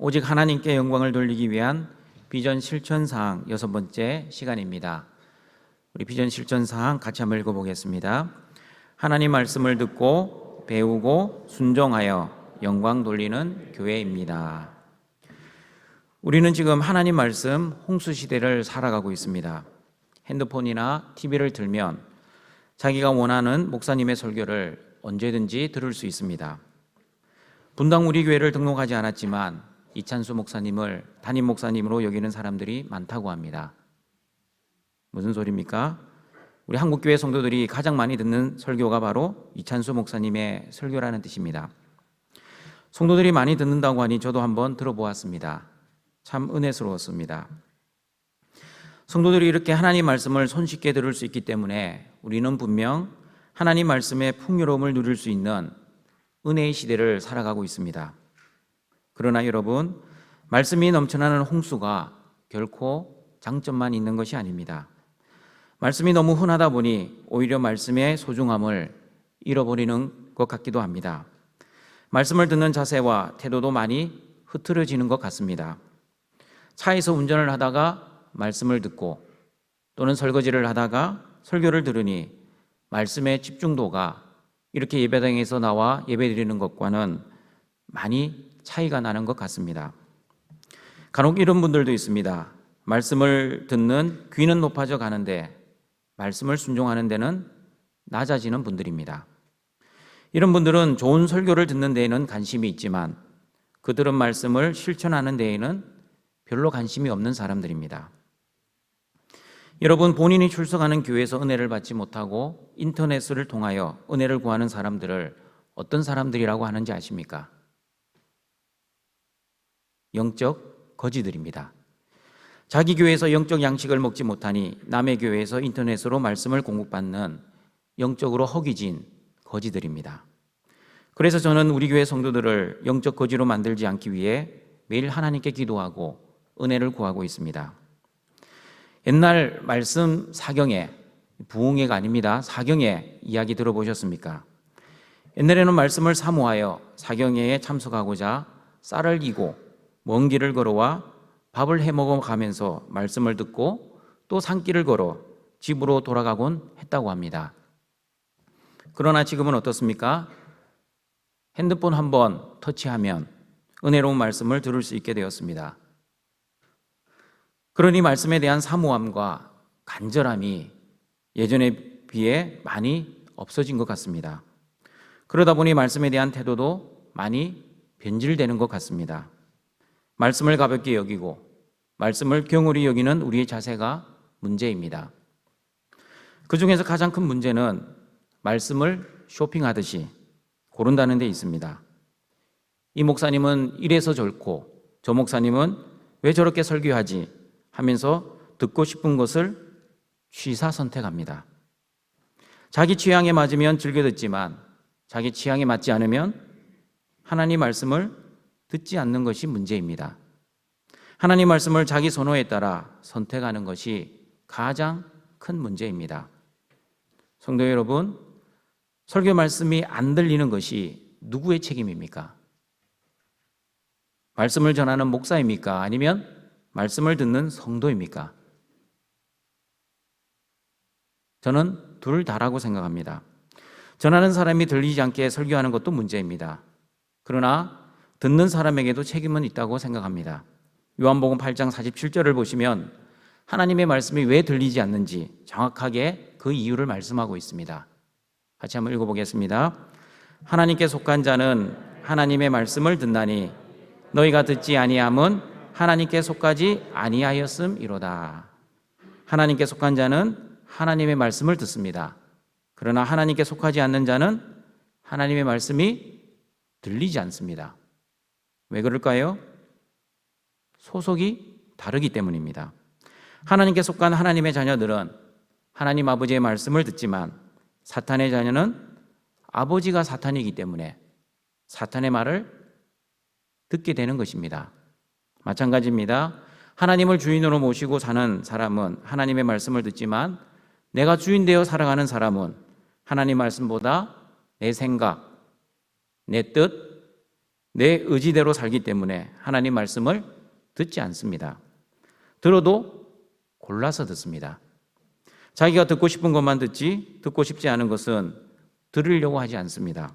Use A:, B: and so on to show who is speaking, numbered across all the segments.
A: 오직 하나님께 영광을 돌리기 위한 비전 실천사항 6번째 시간입니다. 우리 비전 실천사항 같이 한번 읽어보겠습니다. 하나님 말씀을 듣고 배우고 순종하여 영광 돌리는 교회입니다. 우리는 지금 하나님 말씀 홍수 시대를 살아가고 있습니다. 핸드폰이나 TV를 틀면 자기가 원하는 목사님의 설교를 언제든지 들을 수 있습니다. 분당 우리 교회를 등록하지 않았지만 이찬수 목사님을 담임 목사님으로 여기는 사람들이 많다고 합니다. 무슨 소리입니까? 우리 한국교회 성도들이 가장 많이 듣는 설교가 바로 이찬수 목사님의 설교라는 뜻입니다. 성도들이 많이 듣는다고 하니 저도 한번 들어보았습니다. 참 은혜스러웠습니다. 성도들이 이렇게 하나님 말씀을 손쉽게 들을 수 있기 때문에 우리는 분명 하나님 말씀의 풍요로움을 누릴 수 있는 은혜의 시대를 살아가고 있습니다. 그러나 여러분, 말씀이 넘쳐나는 홍수가 결코 장점만 있는 것이 아닙니다. 말씀이 너무 흔하다 보니 오히려 말씀의 소중함을 잃어버리는 것 같기도 합니다. 말씀을 듣는 자세와 태도도 많이 흐트러지는 것 같습니다. 차에서 운전을 하다가 말씀을 듣고 또는 설거지를 하다가 설교를 들으니 말씀의 집중도가 이렇게 예배당에서 나와 예배드리는 것과는 많이 차이가 나는 것 같습니다. 간혹 이런 분들도 있습니다. 말씀을 듣는 귀는 높아져 가는데 말씀을 순종하는 데는 낮아지는 분들입니다. 이런 분들은 좋은 설교를 듣는 데에는 관심이 있지만 그 들은 말씀을 실천하는 데에는 별로 관심이 없는 사람들입니다. 여러분, 본인이 출석하는 교회에서 은혜를 받지 못하고 인터넷을 통하여 은혜를 구하는 사람들을 어떤 사람들이라고 하는지 아십니까? 영적 거지들입니다. 자기 교회에서 영적 양식을 먹지 못하니 남의 교회에서 인터넷으로 말씀을 공급받는 영적으로 허기진 거지들입니다. 그래서 저는 우리 교회 성도들을 영적 거지로 만들지 않기 위해 매일 하나님께 기도하고 은혜를 구하고 있습니다. 옛날 말씀 사경에, 부흥회가 아닙니다. 사경회 이야기 들어보셨습니까? 옛날에는 말씀을 사모하여 사경회에 참석하고자 쌀을 이고 먼 길을 걸어와 밥을 해먹어 가면서 말씀을 듣고 또 산길을 걸어 집으로 돌아가곤 했다고 합니다. 그러나 지금은 어떻습니까? 핸드폰 한번 터치하면 은혜로운 말씀을 들을 수 있게 되었습니다. 그러니 말씀에 대한 사모함과 간절함이 예전에 비해 많이 없어진 것 같습니다. 그러다 보니 말씀에 대한 태도도 많이 변질되는 것 같습니다. 말씀을 가볍게 여기고 말씀을 경홀히 여기는 우리의 자세가 문제입니다. 그 중에서 가장 큰 문제는 말씀을 쇼핑하듯이 고른다는 데 있습니다. 이 목사님은 이래서 좋고 저 목사님은 왜 저렇게 설교하지 하면서 듣고 싶은 것을 취사 선택합니다. 자기 취향에 맞으면 즐겨 듣지만 자기 취향에 맞지 않으면 하나님 말씀을 듣지 않는 것이 문제입니다. 하나님 말씀을 자기 선호에 따라 선택하는 것이 가장 큰 문제입니다. 성도 여러분, 설교 말씀이 안 들리는 것이 누구의 책임입니까? 말씀을 전하는 목사입니까? 아니면 말씀을 듣는 성도입니까? 저는 둘 다라고 생각합니다. 전하는 사람이 들리지 않게 설교하는 것도 문제입니다. 그러나 듣는 사람에게도 책임은 있다고 생각합니다. 요한복음 8장 47절을 보시면 하나님의 말씀이 왜 들리지 않는지 정확하게 그 이유를 말씀하고 있습니다. 같이 한번 읽어보겠습니다. 하나님께 속한 자는 하나님의 말씀을 듣나니 너희가 듣지 아니함은 하나님께 속하지 아니하였음이로다. 하나님께 속한 자는 하나님의 말씀을 듣습니다. 그러나 하나님께 속하지 않는 자는 하나님의 말씀이 들리지 않습니다. 왜 그럴까요? 소속이 다르기 때문입니다. 하나님께 속한 하나님의 자녀들은 하나님 아버지의 말씀을 듣지만 사탄의 자녀는 아버지가 사탄이기 때문에 사탄의 말을 듣게 되는 것입니다. 마찬가지입니다. 하나님을 주인으로 모시고 사는 사람은 하나님의 말씀을 듣지만 내가 주인 되어 살아가는 사람은 하나님 말씀보다 내 생각, 내 뜻, 내 의지대로 살기 때문에 하나님 말씀을 듣지 않습니다. 들어도 골라서 듣습니다. 자기가 듣고 싶은 것만 듣지 듣고 싶지 않은 것은 들으려고 하지 않습니다.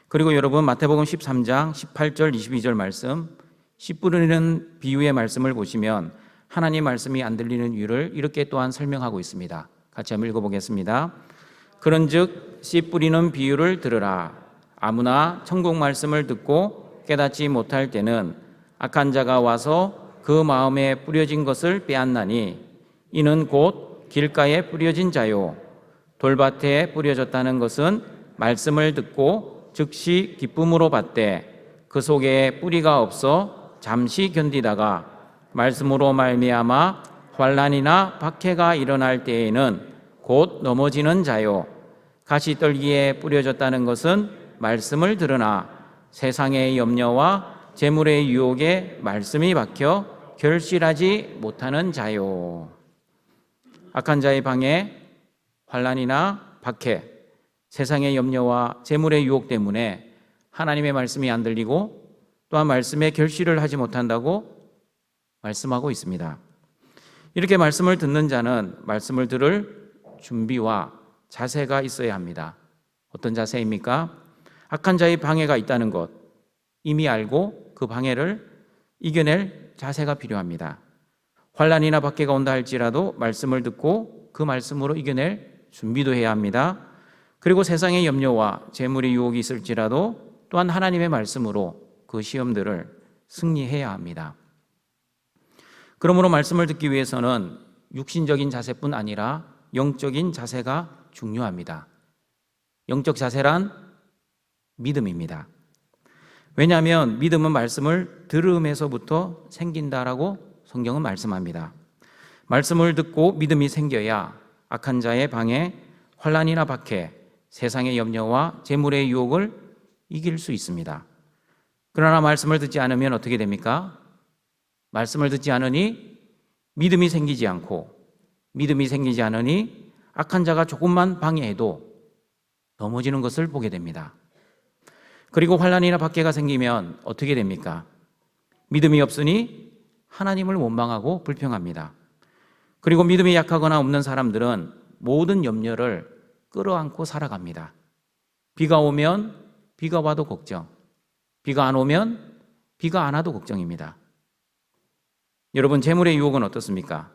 A: 그리고 여러분, 마태복음 13장 18절 22절 말씀, 씨 뿌리는 비유의 말씀을 보시면 하나님 말씀이 안 들리는 이유를 이렇게 또한 설명하고 있습니다. 같이 한번 읽어보겠습니다. 그런즉 씨 뿌리는 비유를 들으라. 아무나 천국 말씀을 듣고 깨닫지 못할 때는 악한 자가 와서 그 마음에 뿌려진 것을 빼앗나니 이는 곧 길가에 뿌려진 자요 돌밭에 뿌려졌다는 것은 말씀을 듣고 즉시 기쁨으로 받되 그 속에 뿌리가 없어 잠시 견디다가 말씀으로 말미암아 환난이나 박해가 일어날 때에는 곧 넘어지는 자요 가시떨기에 뿌려졌다는 것은 말씀을 들으나 세상의 염려와 재물의 유혹에 말씀이 박혀 결실하지 못하는 자요. 악한 자의 방해, 환난이나 박해, 세상의 염려와 재물의 유혹 때문에 하나님의 말씀이 안 들리고 또한 말씀에 결실을 하지 못한다고 말씀하고 있습니다. 이렇게 말씀을 듣는 자는 말씀을 들을 준비와 자세가 있어야 합니다. 어떤 자세입니까? 악한 자의 방해가 있다는 것, 이미 알고 그 방해를 이겨낼 자세가 필요합니다. 환난이나 박해가 온다 할지라도 말씀을 듣고 그 말씀으로 이겨낼 준비도 해야 합니다. 그리고 세상의 염려와 재물의 유혹이 있을지라도 또한 하나님의 말씀으로 그 시험들을 승리해야 합니다. 그러므로 말씀을 듣기 위해서는 육신적인 자세뿐 아니라 영적인 자세가 중요합니다. 영적 자세란 믿음입니다. 왜냐하면 믿음은 말씀을 들음에서부터 생긴다라고 성경은 말씀합니다. 말씀을 듣고 믿음이 생겨야 악한 자의 방해, 환난이나 박해, 세상의 염려와 재물의 유혹을 이길 수 있습니다. 그러나 말씀을 듣지 않으면 어떻게 됩니까? 말씀을 듣지 않으니 믿음이 생기지 않고, 믿음이 생기지 않으니 악한 자가 조금만 방해해도 넘어지는 것을 보게 됩니다. 그리고 환난이나 박해가 생기면 어떻게 됩니까? 믿음이 없으니 하나님을 원망하고 불평합니다. 그리고 믿음이 약하거나 없는 사람들은 모든 염려를 끌어안고 살아갑니다. 비가 오면 비가 와도 걱정, 비가 안 오면 비가 안 와도 걱정입니다. 여러분, 재물의 유혹은 어떻습니까?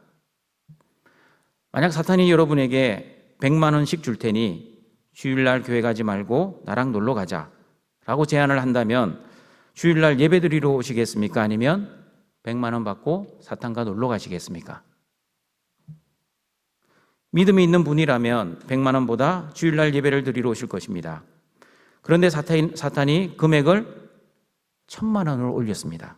A: 만약 사탄이 여러분에게 100만 원씩 줄 테니 주일날 교회 가지 말고 나랑 놀러 가자 라고 제안을 한다면 주일날 예배 드리러 오시겠습니까? 아니면 100만 원 받고 사탄과 놀러 가시겠습니까? 믿음이 있는 분이라면 100만 원보다 주일날 예배를 드리러 오실 것입니다. 그런데 사탄이 금액을 1000만 원으로 올렸습니다.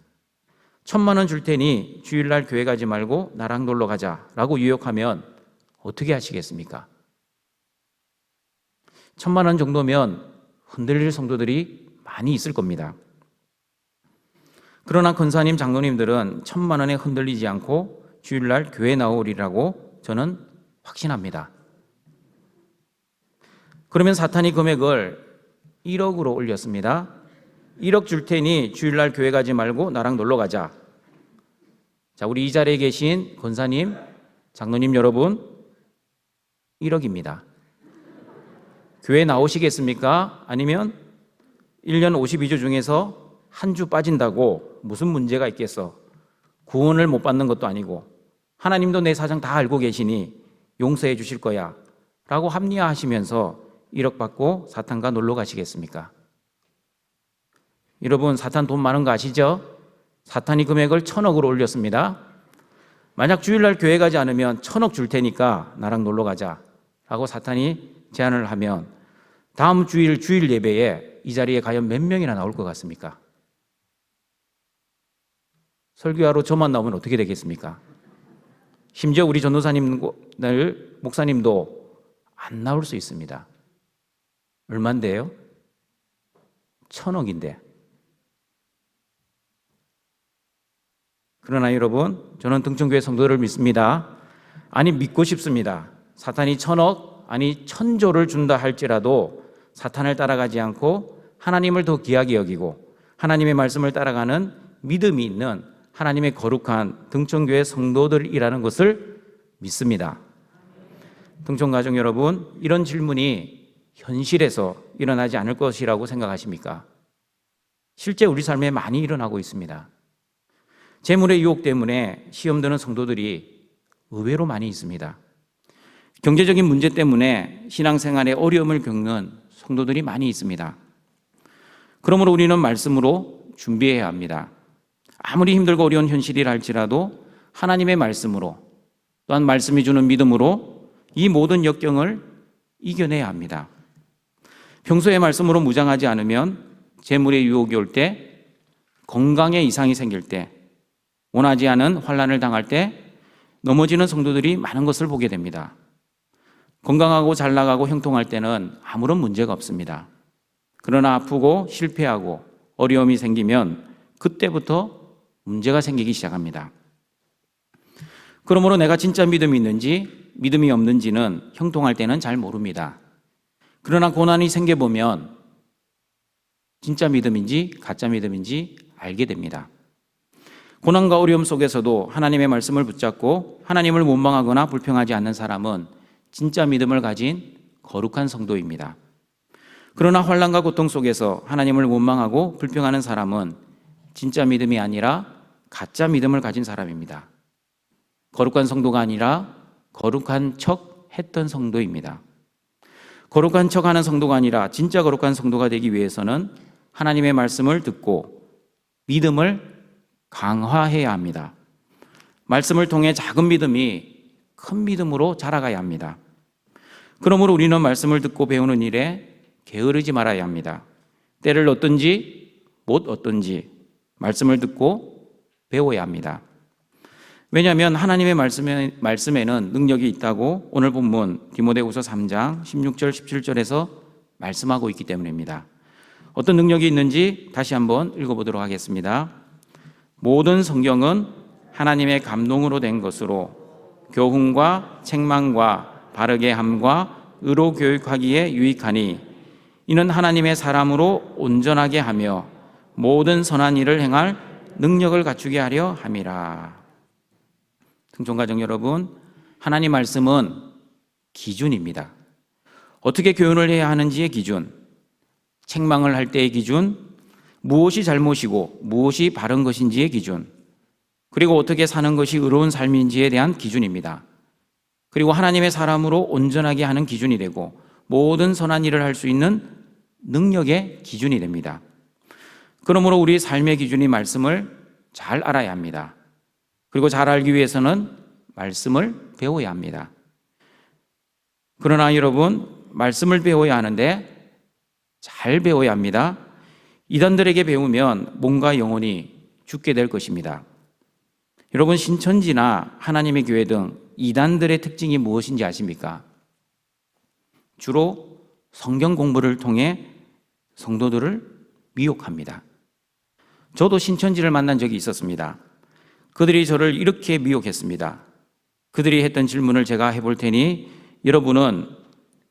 A: 1000만 원 줄 테니 주일날 교회 가지 말고 나랑 놀러 가자 라고 유혹하면 어떻게 하시겠습니까? 1000만 원 정도면 흔들릴 성도들이 많이 있을 겁니다. 그러나 권사님, 장로님들은 1000만 원에 흔들리지 않고 주일날 교회 나오리라고 저는 확신합니다. 그러면 사탄이 금액을 1억으로 올렸습니다. 1억 줄 테니 주일날 교회 가지 말고 나랑 놀러 가자. 자, 우리 이 자리에 계신 권사님, 장로님 여러분, 1억입니다. 교회 나오시겠습니까? 아니면 1년 52주 중에서 한 주 빠진다고 무슨 문제가 있겠어? 구원을 못 받는 것도 아니고 하나님도 내 사정 다 알고 계시니 용서해 주실 거야 라고 합리화하시면서 1억 받고 사탄과 놀러 가시겠습니까? 여러분, 사탄 돈 많은 거 아시죠? 사탄이 금액을 1000억으로 올렸습니다. 만약 주일날 교회 가지 않으면 1000억 줄 테니까 나랑 놀러 가자 라고 사탄이 제안을 하면 다음 주일 예배에 이 자리에 과연 몇 명이나 나올 것 같습니까? 설교하러 저만 나오면 어떻게 되겠습니까? 심지어 우리 전도사님들, 목사님도 안 나올 수 있습니다. 얼만데요? 1000억인데. 그러나 여러분, 저는 등촌교회 성도들을 믿습니다. 아니, 믿고 싶습니다. 사탄이 1000억, 아니 1000조를 준다 할지라도 사탄을 따라가지 않고 하나님을 더 귀하게 여기고 하나님의 말씀을 따라가는 믿음이 있는 하나님의 거룩한 등촌교회 성도들이라는 것을 믿습니다. 등촌가족 여러분, 이런 질문이 현실에서 일어나지 않을 것이라고 생각하십니까? 실제 우리 삶에 많이 일어나고 있습니다. 재물의 유혹 때문에 시험 드는 성도들이 의외로 많이 있습니다. 경제적인 문제 때문에 신앙생활에 어려움을 겪는 성도들이 많이 있습니다. 그러므로 우리는 말씀으로 준비해야 합니다. 아무리 힘들고 어려운 현실이라 할지라도 하나님의 말씀으로, 또한 말씀이 주는 믿음으로 이 모든 역경을 이겨내야 합니다. 평소에 말씀으로 무장하지 않으면 재물의 유혹이 올 때, 건강에 이상이 생길 때, 원하지 않은 환난을 당할 때 넘어지는 성도들이 많은 것을 보게 됩니다. 건강하고 잘 나가고 형통할 때는 아무런 문제가 없습니다. 그러나 아프고 실패하고 어려움이 생기면 그때부터 문제가 생기기 시작합니다. 그러므로 내가 진짜 믿음이 있는지 믿음이 없는지는 형통할 때는 잘 모릅니다. 그러나 고난이 생겨보면 진짜 믿음인지 가짜 믿음인지 알게 됩니다. 고난과 어려움 속에서도 하나님의 말씀을 붙잡고 하나님을 원망하거나 불평하지 않는 사람은 진짜 믿음을 가진 거룩한 성도입니다. 그러나 환난과 고통 속에서 하나님을 원망하고 불평하는 사람은 진짜 믿음이 아니라 가짜 믿음을 가진 사람입니다. 거룩한 성도가 아니라 거룩한 척 했던 성도입니다. 거룩한 척 하는 성도가 아니라 진짜 거룩한 성도가 되기 위해서는 하나님의 말씀을 듣고 믿음을 강화해야 합니다. 말씀을 통해 작은 믿음이 큰 믿음으로 자라가야 합니다. 그러므로 우리는 말씀을 듣고 배우는 일에 게으르지 말아야 합니다. 때를 얻든지 못 얻든지 말씀을 듣고 배워야 합니다. 왜냐하면 하나님의 말씀에는 능력이 있다고 오늘 본문 디모데후서 3장 16절 17절에서 말씀하고 있기 때문입니다. 어떤 능력이 있는지 다시 한번 읽어보도록 하겠습니다. 모든 성경은 하나님의 감동으로 된 것으로 교훈과 책망과 바르게 함과 의로 교육하기에 유익하니 이는 하나님의 사람으로 온전하게 하며 모든 선한 일을 행할 능력을 갖추게 하려 함이라. 등촌가족 여러분, 하나님 말씀은 기준입니다. 어떻게 교훈을 해야 하는지의 기준, 책망을 할 때의 기준, 무엇이 잘못이고 무엇이 바른 것인지의 기준, 그리고 어떻게 사는 것이 의로운 삶인지에 대한 기준입니다. 그리고 하나님의 사람으로 온전하게 하는 기준이 되고 모든 선한 일을 할 수 있는 능력의 기준이 됩니다. 그러므로 우리 삶의 기준이 말씀을 잘 알아야 합니다. 그리고 잘 알기 위해서는 말씀을 배워야 합니다. 그러나 여러분, 말씀을 배워야 하는데 잘 배워야 합니다. 이단들에게 배우면 몸과 영혼이 죽게 될 것입니다. 여러분, 신천지나 하나님의 교회 등 이단들의 특징이 무엇인지 아십니까? 주로 성경 공부를 통해 성도들을 미혹합니다. 저도 신천지를 만난 적이 있었습니다. 그들이 저를 이렇게 미혹했습니다. 그들이 했던 질문을 제가 해볼 테니 여러분은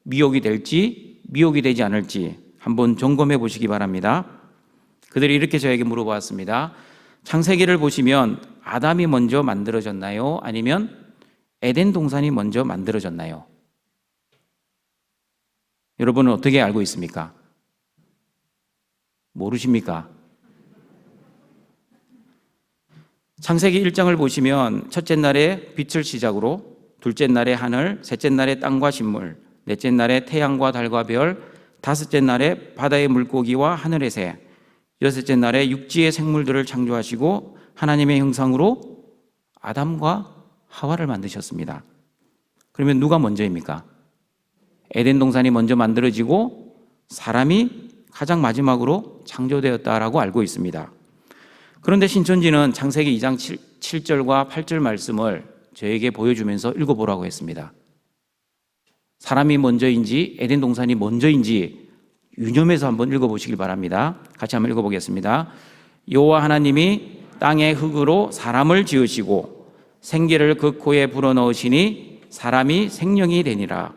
A: 미혹이 될지 미혹이 되지 않을지 한번 점검해 보시기 바랍니다. 그들이 이렇게 저에게 물어보았습니다. 창세기를 보시면 아담이 먼저 만들어졌나요? 아니면 에덴 동산이 먼저 만들어졌나요? 여러분은 어떻게 알고 있습니까? 모르십니까? 창세기 1장을 보시면 첫째 날에 빛을 시작으로, 둘째 날에 하늘, 셋째 날에 땅과 식물, 넷째 날에 태양과 달과 별, 다섯째 날에 바다의 물고기와 하늘의 새, 여섯째 날에 육지의 생물들을 창조하시고 하나님의 형상으로 아담과 하와를 만드셨습니다. 그러면 누가 먼저입니까? 에덴 동산이 먼저 만들어지고 사람이 가장 마지막으로 창조되었다라고 알고 있습니다. 그런데 신천지는 창세기 2장 7절과 8절 말씀을 저에게 보여주면서 읽어보라고 했습니다. 사람이 먼저인지 에덴 동산이 먼저인지 유념해서 한번 읽어보시길 바랍니다. 같이 한번 읽어보겠습니다. 여호와 하나님이 땅의 흙으로 사람을 지으시고 생기를 그 코에 불어넣으시니 사람이 생명이 되니라.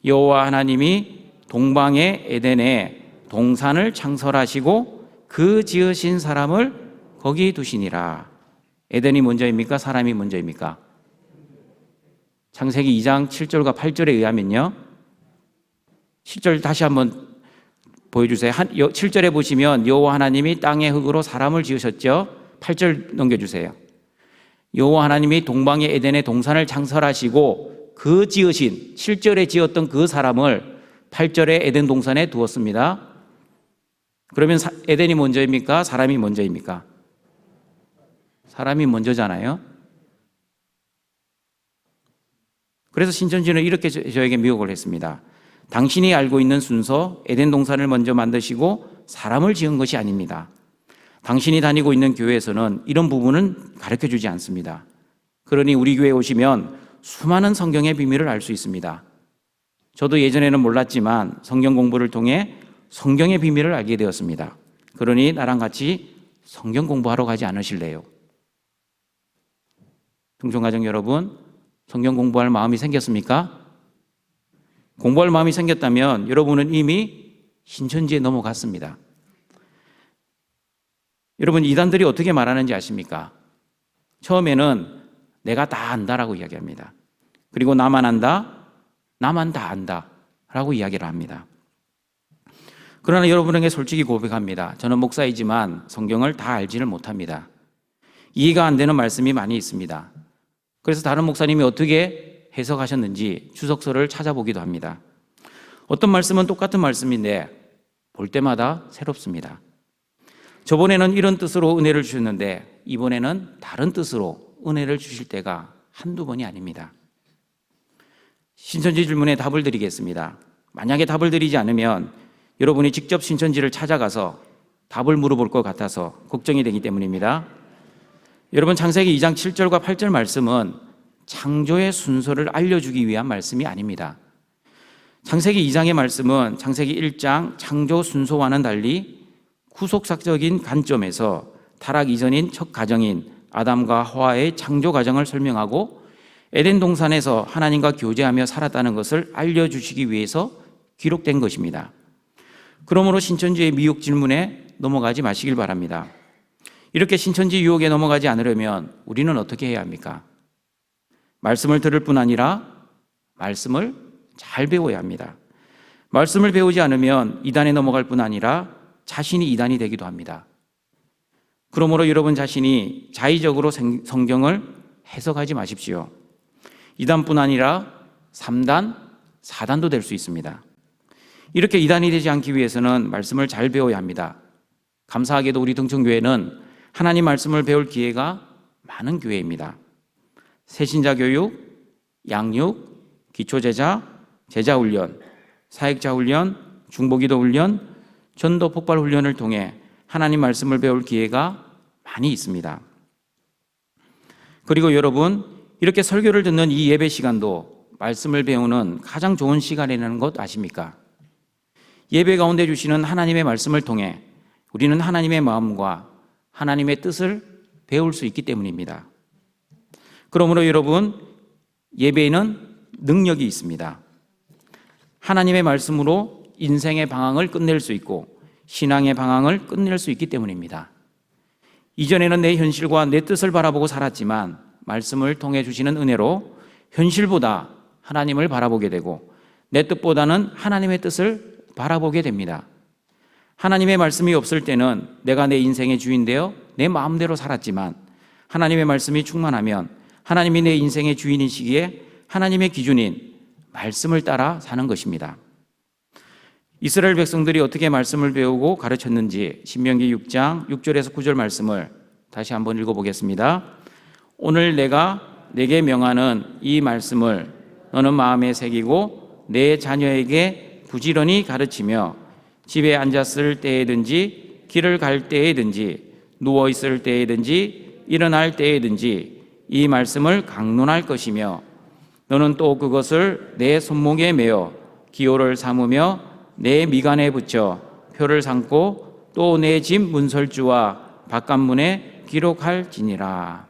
A: 여호와 하나님이 동방의 에덴에 동산을 창설하시고 그 지으신 사람을 거기 두시니라. 에덴이 먼저입니까? 사람이 먼저입니까? 창세기 2장 7절과 8절에 의하면요. 7절 다시 한번 보여주세요. 7절에 보시면 여호와 하나님이 땅의 흙으로 사람을 지으셨죠. 8절 넘겨주세요. 여호와 하나님이 동방의 에덴의 동산을 창설하시고 그 지으신 7절에 지었던 그 사람을 8절에 에덴 동산에 두었습니다. 그러면 에덴이 먼저입니까? 사람이 먼저입니까? 사람이 먼저잖아요. 그래서 신천지는 이렇게 저에게 미혹을 했습니다. 당신이 알고 있는 순서, 에덴 동산을 먼저 만드시고 사람을 지은 것이 아닙니다. 당신이 다니고 있는 교회에서는 이런 부분은 가르쳐 주지 않습니다. 그러니 우리 교회에 오시면 수많은 성경의 비밀을 알 수 있습니다. 저도 예전에는 몰랐지만 성경 공부를 통해 성경의 비밀을 알게 되었습니다. 그러니 나랑 같이 성경 공부하러 가지 않으실래요? 등촌가정 여러분, 성경 공부할 마음이 생겼습니까? 공부할 마음이 생겼다면 여러분은 이미 신천지에 넘어갔습니다. 여러분, 이단들이 어떻게 말하는지 아십니까? 처음에는 내가 다 안다라고 이야기합니다. 그리고 나만 안다, 나만 다 안다 라고 이야기를 합니다. 그러나 여러분에게 솔직히 고백합니다. 저는 목사이지만 성경을 다 알지를 못합니다. 이해가 안 되는 말씀이 많이 있습니다. 그래서 다른 목사님이 어떻게 해석하셨는지 주석서를 찾아보기도 합니다. 어떤 말씀은 똑같은 말씀인데 볼 때마다 새롭습니다. 저번에는 이런 뜻으로 은혜를 주셨는데 이번에는 다른 뜻으로 은혜를 주실 때가 한두 번이 아닙니다. 신천지 질문에 답을 드리겠습니다. 만약에 답을 드리지 않으면 여러분이 직접 신천지를 찾아가서 답을 물어볼 것 같아서 걱정이 되기 때문입니다. 여러분, 창세기 2장 7절과 8절 말씀은 창조의 순서를 알려주기 위한 말씀이 아닙니다. 창세기 2장의 말씀은 창세기 1장 창조 순서와는 달리 구속사적인 관점에서 타락 이전인 첫 가정인 아담과 하와의 창조 과정을 설명하고 에덴 동산에서 하나님과 교제하며 살았다는 것을 알려주시기 위해서 기록된 것입니다. 그러므로 신천지의 미혹 질문에 넘어가지 마시길 바랍니다. 이렇게 신천지 유혹에 넘어가지 않으려면 우리는 어떻게 해야 합니까? 말씀을 들을 뿐 아니라 말씀을 잘 배워야 합니다. 말씀을 배우지 않으면 이단에 넘어갈 뿐 아니라 자신이 이단이 되기도 합니다. 그러므로 여러분 자신이 자의적으로 성경을 해석하지 마십시오. 2단뿐 아니라 3단, 4단도 될 수 있습니다. 이렇게 이단이 되지 않기 위해서는 말씀을 잘 배워야 합니다. 감사하게도 우리 등촌교회는 하나님 말씀을 배울 기회가 많은 교회입니다. 새신자 교육, 양육, 기초제자, 제자훈련, 사역자훈련, 중보기도 훈련, 전도 폭발 훈련을 통해 하나님 말씀을 배울 기회가 많이 있습니다. 그리고 여러분, 이렇게 설교를 듣는 이 예배 시간도 말씀을 배우는 가장 좋은 시간이라는 것 아십니까? 예배 가운데 주시는 하나님의 말씀을 통해 우리는 하나님의 마음과 하나님의 뜻을 배울 수 있기 때문입니다. 그러므로 여러분, 예배에는 능력이 있습니다. 하나님의 말씀으로 인생의 방향을 끝낼 수 있고 신앙의 방향을 끝낼 수 있기 때문입니다. 이전에는 내 현실과 내 뜻을 바라보고 살았지만 말씀을 통해 주시는 은혜로 현실보다 하나님을 바라보게 되고 내 뜻보다는 하나님의 뜻을 바라보게 됩니다. 하나님의 말씀이 없을 때는 내가 내 인생의 주인되어 내 마음대로 살았지만 하나님의 말씀이 충만하면 하나님이 내 인생의 주인인 시기에 하나님의 기준인 말씀을 따라 사는 것입니다. 이스라엘 백성들이 어떻게 말씀을 배우고 가르쳤는지 신명기 6장 6절에서 9절 말씀을 다시 한번 읽어보겠습니다. 오늘 내가 내게 명하는 이 말씀을 너는 마음에 새기고 내 자녀에게 부지런히 가르치며 집에 앉았을 때에든지 길을 갈 때에든지 누워 있을 때에든지 일어날 때에든지 이 말씀을 강론할 것이며 너는 또 그것을 내 손목에 메어 기호를 삼으며 내 미간에 붙여 표를 삼고 또 내 집 문설주와 바깥문에 기록할지니라.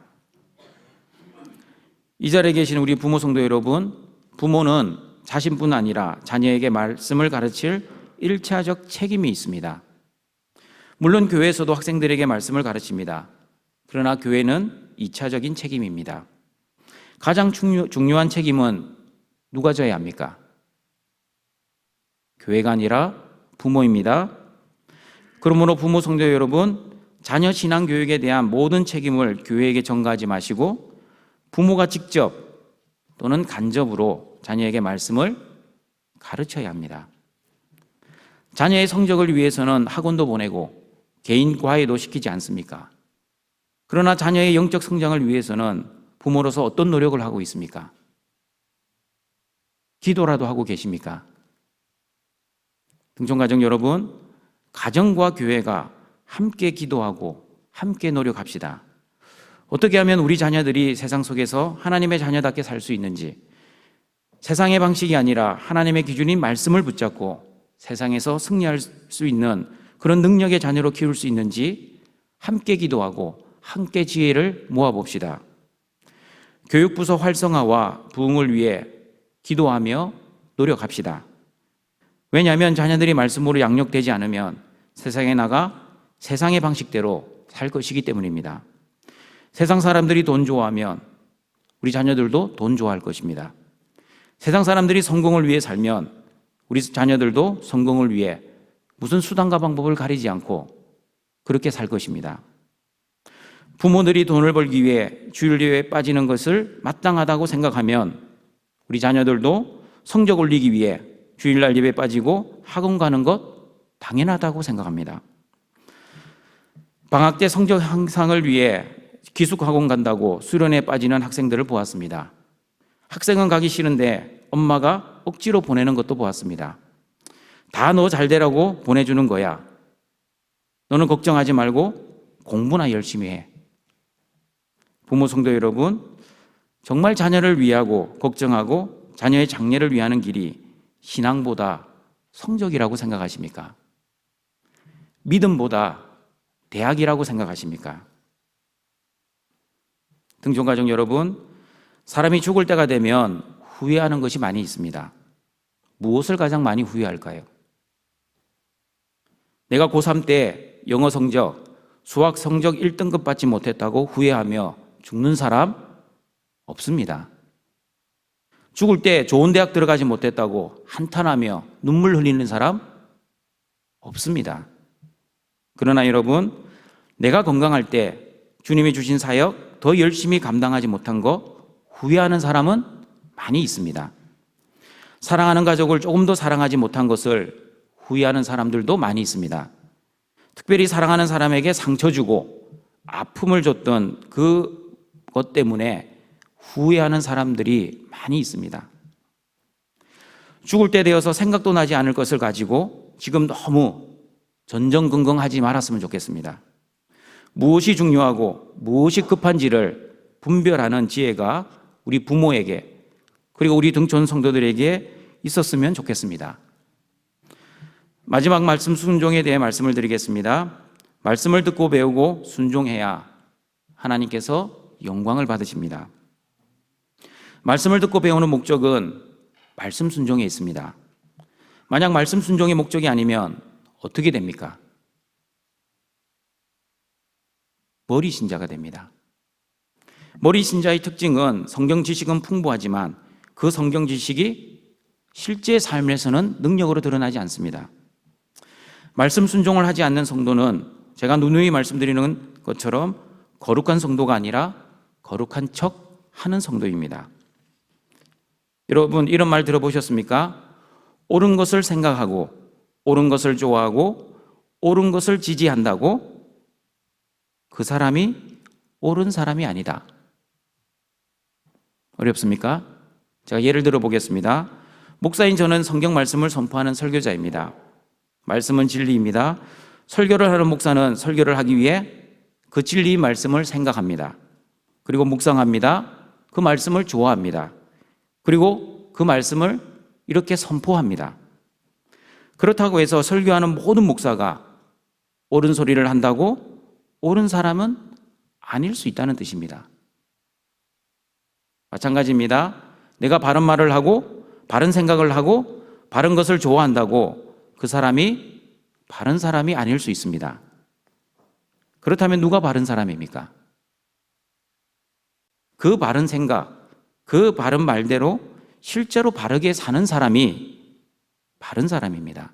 A: 이 자리에 계신 우리 부모 성도 여러분, 부모는 자신뿐 아니라 자녀에게 말씀을 가르칠 일차적 책임이 있습니다. 물론 교회에서도 학생들에게 말씀을 가르칩니다. 그러나 교회는 2차적인 책임입니다. 가장 중요한 책임은 누가 져야 합니까? 교회가 아니라 부모입니다. 그러므로 부모 성도 여러분, 자녀 신앙 교육에 대한 모든 책임을 교회에게 전가하지 마시고 부모가 직접 또는 간접으로 자녀에게 말씀을 가르쳐야 합니다. 자녀의 성적을 위해서는 학원도 보내고 개인 과외도 시키지 않습니까? 그러나 자녀의 영적 성장을 위해서는 부모로서 어떤 노력을 하고 있습니까? 기도라도 하고 계십니까? 등촌가정 여러분, 가정과 교회가 함께 기도하고 함께 노력합시다. 어떻게 하면 우리 자녀들이 세상 속에서 하나님의 자녀답게 살 수 있는지, 세상의 방식이 아니라 하나님의 기준인 말씀을 붙잡고 세상에서 승리할 수 있는 그런 능력의 자녀로 키울 수 있는지 함께 기도하고 함께 지혜를 모아봅시다. 교육부서 활성화와 부흥을 위해 기도하며 노력합시다. 왜냐하면 자녀들이 말씀으로 양육되지 않으면 세상에 나가 세상의 방식대로 살 것이기 때문입니다. 세상 사람들이 돈 좋아하면 우리 자녀들도 돈 좋아할 것입니다. 세상 사람들이 성공을 위해 살면 우리 자녀들도 성공을 위해 무슨 수단과 방법을 가리지 않고 그렇게 살 것입니다. 부모들이 돈을 벌기 위해 주일예배에 빠지는 것을 마땅하다고 생각하면 우리 자녀들도 성적 올리기 위해 주일날 예배 빠지고 학원 가는 것 당연하다고 생각합니다. 방학 때 성적 향상을 위해 기숙학원 간다고 수련회에 빠지는 학생들을 보았습니다. 학생은 가기 싫은데 엄마가 억지로 보내는 것도 보았습니다. 다 너 잘 되라고 보내주는 거야. 너는 걱정하지 말고 공부나 열심히 해. 부모 성도 여러분, 정말 자녀를 위하고 걱정하고 자녀의 장래를 위하는 길이 신앙보다 성적이라고 생각하십니까? 믿음보다 대학이라고 생각하십니까? 등촌가족 여러분, 사람이 죽을 때가 되면 후회하는 것이 많이 있습니다. 무엇을 가장 많이 후회할까요? 내가 고3 때 영어 성적, 수학 성적 1등급 받지 못했다고 후회하며 죽는 사람 없습니다. 죽을 때 좋은 대학 들어가지 못했다고 한탄하며 눈물 흘리는 사람 없습니다. 그러나 여러분, 내가 건강할 때 주님이 주신 사역 더 열심히 감당하지 못한 거 후회하는 사람은 많이 있습니다. 사랑하는 가족을 조금 더 사랑하지 못한 것을 후회하는 사람들도 많이 있습니다. 특별히 사랑하는 사람에게 상처 주고 아픔을 줬던 그것 때문에 후회하는 사람들이 많이 있습니다. 죽을 때 되어서 생각도 나지 않을 것을 가지고 지금 너무 전전긍긍하지 말았으면 좋겠습니다. 무엇이 중요하고 무엇이 급한지를 분별하는 지혜가 우리 부모에게 그리고 우리 등촌 성도들에게 있었으면 좋겠습니다. 마지막 말씀 순종에 대해 말씀을 드리겠습니다. 말씀을 듣고 배우고 순종해야 하나님께서 영광을 받으십니다. 말씀을 듣고 배우는 목적은 말씀 순종에 있습니다. 만약 말씀 순종의 목적이 아니면 어떻게 됩니까? 머리 신자가 됩니다. 머리 신자의 특징은 성경 지식은 풍부하지만 그 성경 지식이 실제 삶에서는 능력으로 드러나지 않습니다. 말씀 순종을 하지 않는 성도는 제가 누누이 말씀드리는 것처럼 거룩한 성도가 아니라 거룩한 척 하는 성도입니다. 여러분, 이런 말 들어보셨습니까? 옳은 것을 생각하고 옳은 것을 좋아하고 옳은 것을 지지한다고 그 사람이 옳은 사람이 아니다. 어렵습니까? 제가 예를 들어 보겠습니다. 목사인 저는 성경 말씀을 선포하는 설교자입니다. 말씀은 진리입니다. 설교를 하는 목사는 설교를 하기 위해 그 진리의 말씀을 생각합니다. 그리고 묵상합니다. 그 말씀을 좋아합니다. 그리고 그 말씀을 이렇게 선포합니다. 그렇다고 해서 설교하는 모든 목사가 옳은 소리를 한다고 옳은 사람은 아닐 수 있다는 뜻입니다. 마찬가지입니다. 내가 바른 말을 하고 바른 생각을 하고 바른 것을 좋아한다고 그 사람이 바른 사람이 아닐 수 있습니다. 그렇다면 누가 바른 사람입니까? 그 바른 생각, 그 바른 말대로 실제로 바르게 사는 사람이 바른 사람입니다.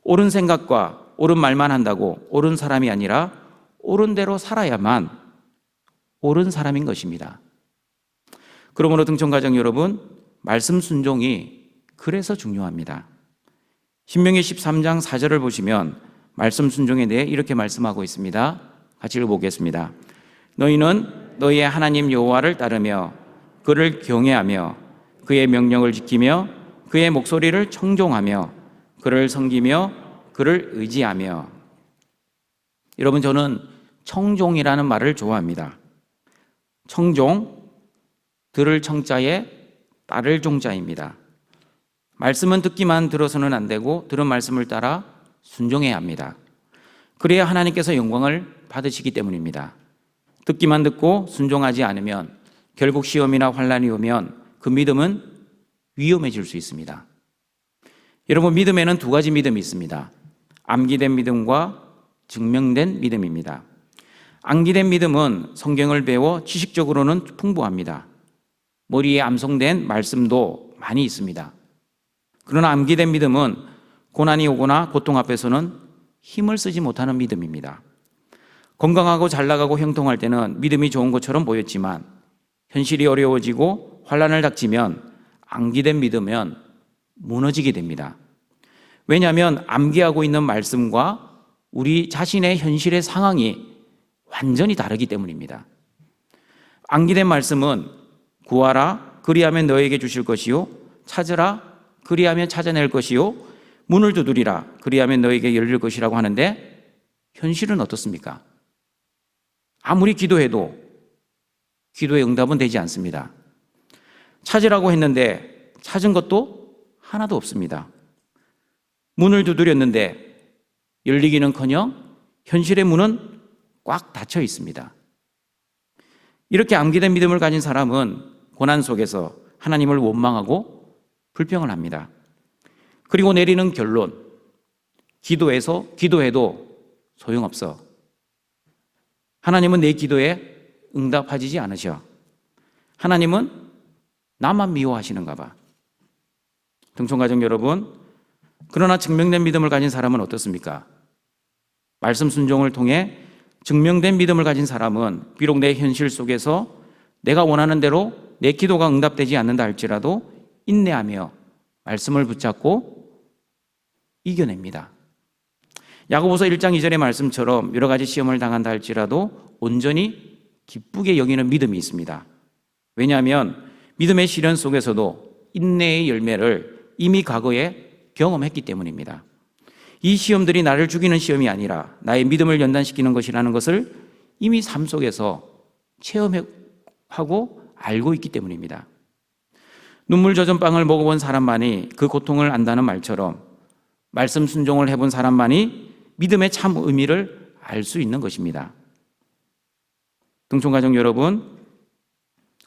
A: 옳은 생각과 옳은 말만 한다고 옳은 사람이 아니라 옳은 대로 살아야만 옳은 사람인 것입니다. 그러므로 등촌가족 여러분, 말씀 순종이 그래서 중요합니다. 신명기 13장 4절을 보시면 말씀 순종에 대해 이렇게 말씀하고 있습니다. 같이 읽어보겠습니다. 너희는 너희의 하나님 여호와를 따르며 그를 경외하며 그의 명령을 지키며 그의 목소리를 청종하며 그를 섬기며 그를 의지하며. 여러분, 저는 청종이라는 말을 좋아합니다. 청종, 들을 청자에 따를 종자입니다. 말씀은 듣기만 들어서는 안 되고 들은 말씀을 따라 순종해야 합니다. 그래야 하나님께서 영광을 받으시기 때문입니다. 듣기만 듣고 순종하지 않으면 결국 시험이나 환난이 오면 그 믿음은 위험해질 수 있습니다. 여러분, 믿음에는 두 가지 믿음이 있습니다. 암기된 믿음과 증명된 믿음입니다. 암기된 믿음은 성경을 배워 지식적으로는 풍부합니다. 머리에 암송된 말씀도 많이 있습니다. 그러나 암기된 믿음은 고난이 오거나 고통 앞에서는 힘을 쓰지 못하는 믿음입니다. 건강하고 잘 나가고 형통할 때는 믿음이 좋은 것처럼 보였지만 현실이 어려워지고 환난을 닥치면 암기된 믿으면 무너지게 됩니다. 왜냐하면 암기하고 있는 말씀과 우리 자신의 현실의 상황이 완전히 다르기 때문입니다. 암기된 말씀은 구하라 그리하면 너에게 주실 것이요 찾으라 그리하면 찾아낼 것이요 문을 두드리라 그리하면 너에게 열릴 것이라고 하는데 현실은 어떻습니까? 아무리 기도해도 기도의 응답은 되지 않습니다. 찾으라고 했는데 찾은 것도 하나도 없습니다. 문을 두드렸는데 열리기는커녕 현실의 문은 꽉 닫혀 있습니다. 이렇게 암기된 믿음을 가진 사람은 고난 속에서 하나님을 원망하고 불평을 합니다. 그리고 내리는 결론, 기도해도 소용없어. 하나님은 내 기도에 응답하지 않으셔. 하나님은 나만 미워하시는가 봐. 등촌가족 여러분, 그러나 증명된 믿음을 가진 사람은 어떻습니까? 말씀 순종을 통해 증명된 믿음을 가진 사람은 비록 내 현실 속에서 내가 원하는 대로 내 기도가 응답되지 않는다 할지라도 인내하며 말씀을 붙잡고 이겨냅니다. 야고보서 1장 2절의 말씀처럼 여러 가지 시험을 당한다 할지라도 온전히 기쁘게 여기는 믿음이 있습니다. 왜냐하면 믿음의 시련 속에서도 인내의 열매를 이미 과거에 경험했기 때문입니다. 이 시험들이 나를 죽이는 시험이 아니라 나의 믿음을 연단시키는 것이라는 것을 이미 삶 속에서 체험하고 알고 있기 때문입니다. 눈물 젖은 빵을 먹어본 사람만이 그 고통을 안다는 말처럼 말씀 순종을 해본 사람만이 믿음의 참 의미를 알 수 있는 것입니다. 등촌가족 여러분,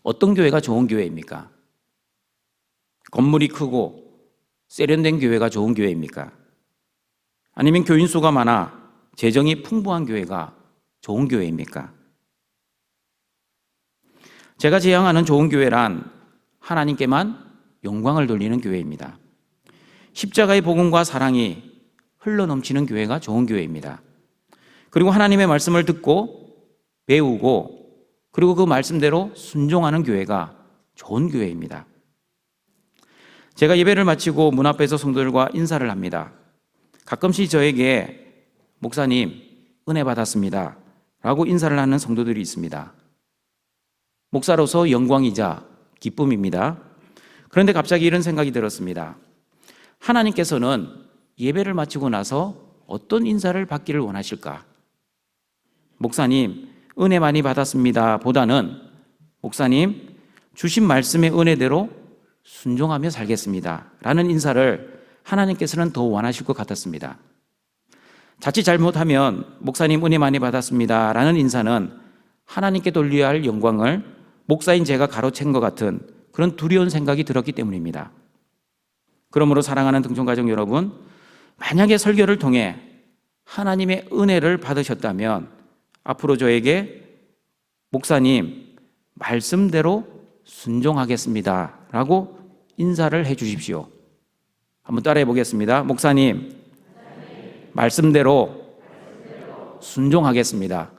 A: 어떤 교회가 좋은 교회입니까? 건물이 크고 세련된 교회가 좋은 교회입니까? 아니면 교인 수가 많아 재정이 풍부한 교회가 좋은 교회입니까? 제가 지향하는 좋은 교회란 하나님께만 영광을 돌리는 교회입니다. 십자가의 복음과 사랑이 흘러넘치는 교회가 좋은 교회입니다. 그리고 하나님의 말씀을 듣고 배우고 그리고 그 말씀대로 순종하는 교회가 좋은 교회입니다. 제가 예배를 마치고 문 앞에서 성도들과 인사를 합니다. 가끔씩 저에게 목사님 은혜 받았습니다 라고 인사를 하는 성도들이 있습니다. 목사로서 영광이자 기쁨입니다. 그런데 갑자기 이런 생각이 들었습니다. 하나님께서는 예배를 마치고 나서 어떤 인사를 받기를 원하실까? 목사님 은혜 많이 받았습니다 보다는 목사님 주신 말씀의 은혜대로 순종하며 살겠습니다 라는 인사를 하나님께서는 더 원하실 것 같았습니다. 자칫 잘못하면 목사님 은혜 많이 받았습니다 라는 인사는 하나님께 돌려야 할 영광을 목사인 제가 가로챈 것 같은 그런 두려운 생각이 들었기 때문입니다. 그러므로 사랑하는 등촌가족 여러분, 만약에 설교를 통해 하나님의 은혜를 받으셨다면 앞으로 저에게 목사님, 말씀대로 순종하겠습니다 라고 인사를 해 주십시오. 한번 따라해 보겠습니다. 목사님, 말씀대로 순종하겠습니다.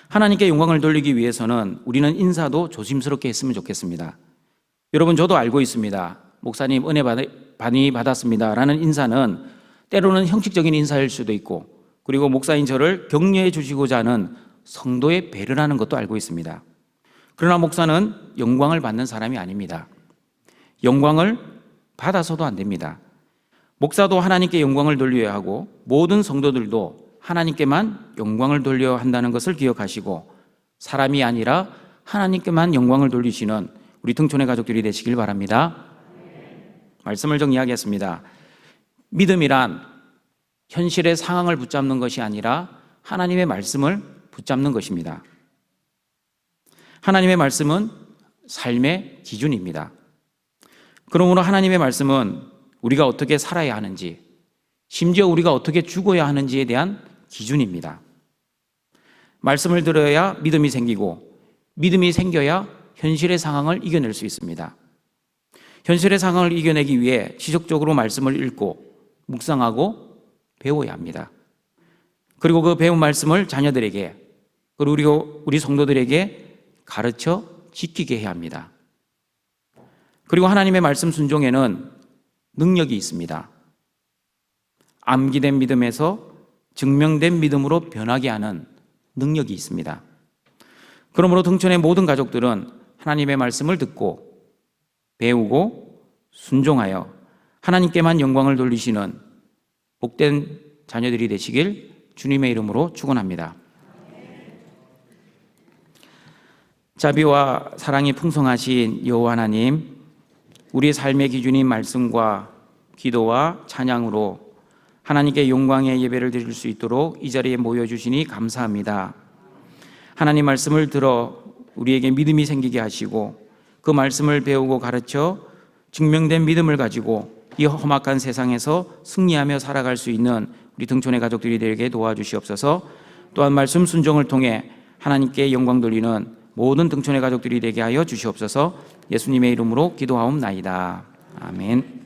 A: 하나님께 영광을 돌리기 위해서는 우리는 인사도 조심스럽게 했으면 좋겠습니다. 여러분, 저도 알고 있습니다. 목사님 은혜 많이 받았습니다 라는 인사는 때로는 형식적인 인사일 수도 있고, 그리고 목사인 저를 격려해 주시고자 하는 성도의 배려라는 것도 알고 있습니다. 그러나 목사는 영광을 받는 사람이 아닙니다. 영광을 받아서도 안 됩니다. 목사도 하나님께 영광을 돌려야 하고 모든 성도들도 하나님께만 영광을 돌려야 한다는 것을 기억하시고 사람이 아니라 하나님께만 영광을 돌리시는 우리 등촌의 가족들이 되시길 바랍니다. 말씀을 정리하겠습니다. 믿음이란 현실의 상황을 붙잡는 것이 아니라 하나님의 말씀을 붙잡는 것입니다. 하나님의 말씀은 삶의 기준입니다. 그러므로 하나님의 말씀은 우리가 어떻게 살아야 하는지, 심지어 우리가 어떻게 죽어야 하는지에 대한 기준입니다. 말씀을 들어야 믿음이 생기고, 믿음이 생겨야 현실의 상황을 이겨낼 수 있습니다. 현실의 상황을 이겨내기 위해 지속적으로 말씀을 읽고 묵상하고 배워야 합니다. 그리고 그 배운 말씀을 자녀들에게, 그리고 우리 성도들에게 가르쳐 지키게 해야 합니다. 그리고 하나님의 말씀 순종에는 능력이 있습니다. 암기된 믿음에서 증명된 믿음으로 변하게 하는 능력이 있습니다. 그러므로 등촌의 모든 가족들은 하나님의 말씀을 듣고 배우고 순종하여 하나님께만 영광을 돌리시는 복된 자녀들이 되시길 주님의 이름으로 축원합니다. 자비와 사랑이 풍성하신 여호와 하나님, 우리의 삶의 기준인 말씀과 기도와 찬양으로 하나님께 영광의 예배를 드릴 수 있도록 이 자리에 모여주시니 감사합니다. 하나님 말씀을 들어 우리에게 믿음이 생기게 하시고 그 말씀을 배우고 가르쳐 증명된 믿음을 가지고 이 험악한 세상에서 승리하며 살아갈 수 있는 우리 등촌의 가족들이 되게 도와주시옵소서. 또한 말씀 순종을 통해 하나님께 영광 돌리는 모든 등촌의 가족들이 되게 하여 주시옵소서. 예수님의 이름으로 기도하옵나이다. 아멘.